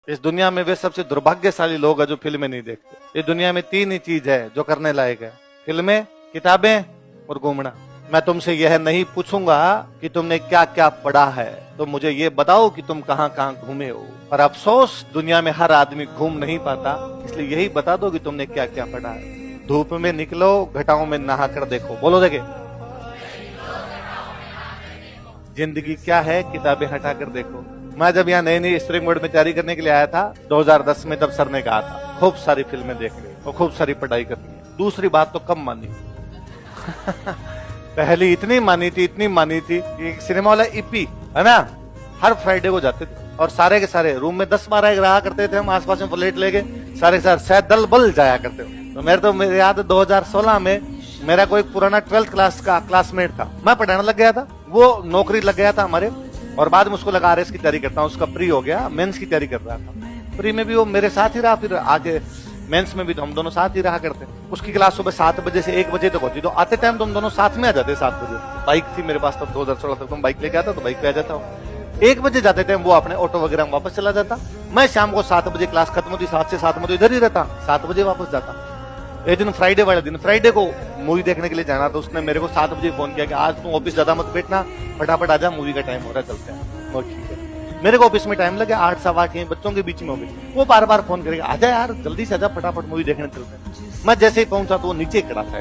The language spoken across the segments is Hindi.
इस दुनिया में वे सबसे दुर्भाग्यशाली लोग हैं जो फिल्में नहीं देखते। इस दुनिया में तीन ही चीज है जो करने लायक है, फिल्में, किताबें और घूमना। मैं तुमसे यह नहीं पूछूंगा कि तुमने क्या क्या पढ़ा है, तो मुझे ये बताओ कि तुम कहाँ कहाँ घूमे हो। पर अफसोस दुनिया में हर आदमी घूम नहीं पाता, इसलिए यही बता दो कि तुमने क्या क्या पढ़ा है। धूप में निकलो, घटाओं में नहा कर देखो। बोलो देखे, जिंदगी क्या है, किताबें हटा कर देखो। मैं जब यहाँ नई नई स्प्रिंग बोर्ड में तैयारी करने के लिए आया था 2010 में, तब सर ने कहा था खूब सारी फिल्में देख ली और खूब सारी पढ़ाई करनी है। दूसरी बात तो कम मानी पहली इतनी मानी थी कि सिनेमा वाला ईपी है ना, हर फ्राइडे को जाते थे और सारे के सारे रूम में 10-12 रहा करते थे। हम आसपास में प्लेट लेके सारे के सारे शायद दल बल जाया करते थे। तो मेरे याद 2016 में मेरा कोई पुराना 12th क्लास का क्लासमेट था, मैं पढ़ाने लग गया था, वो नौकरी लग गया था हमारे, और बाद में उसको लगा आरएस की तैयारी करता हूँ, उसका प्री हो गया, मेंस की तैयारी कर रहा था। प्री में भी वो मेरे साथ ही रहा, फिर आगे मेंस में भी तो हम दोनों साथ ही रहा करते। उसकी क्लास सुबह 7 बजे से 1 बजे तक होती, तो आते टाइम तुम दोनों साथ में आ जाते। 7 बजे बाइक थी मेरे पास, तब 2016 तक तुम बाइक लेके आता तो बाइक पे आ जाता हूँ। 1 बजे जाते थे वो अपने ऑटो वगैरह में वापस चला जाता। मैं शाम को 7 बजे क्लास खत्म होती, 7 से 7 में तो इधर ही रहता, 7 बजे वापस जाता। एक दिन फ्राइडे वाले दिन, फ्राइडे को मूवी देखने के लिए जाना था, उसने मेरे को 7 बजे फोन किया कि आज तुम ऑफिस ज्यादा मत बैठना, फटाफट आजा, मूवी का टाइम हो रहा है, चलते हैं। और ठीक है, मेरे को ऑफिस में टाइम लगे 8 सवा 8, बच्चों के बीच में हो गई। वो बार बार फोन करेगा, आजा यार जल्दी से आजा, फटाफट मूवी देखने चलते हैं। मैं जैसे ही पहुंचा तो वो नीचे खड़ा था,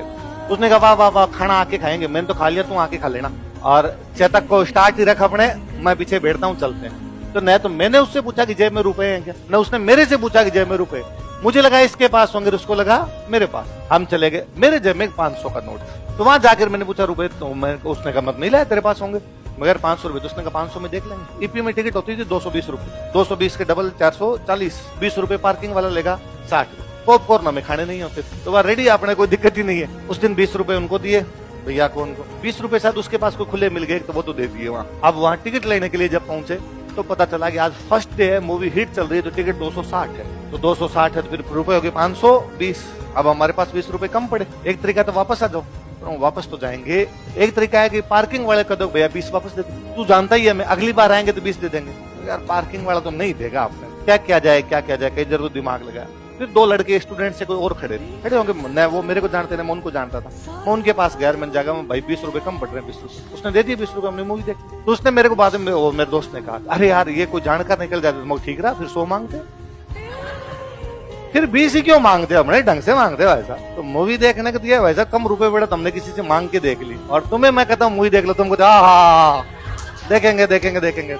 उसने कहा वाह वाह वाह, खाना आके खाएंगे, मैंने तो खा लिया, तू आके खा लेना, और चेतक को स्टार्ट ही रख अपने, मैं पीछे बैठता हूँ, चलते हैं। तो न तो मैंने उससे पूछा कि जेब में रुपए हैं क्या, न उसने मेरे से पूछा कि जेब में रुपए। मुझे लगा इसके पास होंगे, उसको लगा मेरे पास। हम चले गए, मेरे जेब में 500 का नोट। तो वहां जाकर मैंने पूछा रुपए, तो उसने कहा मत नहीं लाया, तेरे पास होंगे, मगर 500 रुपए। तो उसने कहा 500 में देख लेंगे। ईपी में टिकट होती थी 220 रुपए, 220 के डबल 440, 20 रुपए पार्किंग वाला लेगा, 60। पॉपकॉर्न हमें खाने नहीं होते, तो वह रेडी, आपने कोई दिक्कत ही नहीं है। उस दिन 20 रुपए उनको दिए, भैया को, उनको 20 रुपए शायद उसके पास कोई खुले मिल गए, तो वो तो दे दिए वहां। अब वहां टिकट लेने के लिए जब पहुंचे तो पता चला कि आज फर्स्ट डे है, मूवी हिट चल रही है, तो टिकट 260 है। तो 260 है तो फिर रुपए हो गए 520। अब हमारे पास 20 रुपए कम पड़े। एक तरीका तो वापस आ जाओ, तो वापस तो जाएंगे। एक तरीका है कि पार्किंग वाले का दो, भैया 20 वापस दे दो, तू जानता ही है मैं अगली बार आएंगे तो 20 दे देंगे। तो यार पार्किंग वाला तो नहीं देगा, आपने क्या किया जाए, कई जरूर दिमाग लगाया। फिर 2 लड़के स्टूडेंट से कोई और खड़े होंगे, न वो मेरे को जानते ना, मैं उनको जानता था। मैं उनके पास गया, मैंने जाकर मैं भाई 20 रुपए कम पड़ रहे हैं, 20 रुपए। उसने दे दिए 20 रुपए, हमने मूवी देखी। तो उसने मेरे को बाद में, मेरे दोस्त ने कहा अरे यार ये कोई जानकर निकल जाते, मैं ठीक रहा, फिर 100 मांगते, फिर 20 ही क्यों मांगते, हमने ढंग से मांगते वैसा। तो मूवी देखने को दिया वैसा, कम रुपए बेटा तुमने किसी से मांग के देख ली, और तुम्हें मैं कहता हूँ मूवी देख लो, तुमको देखेंगे।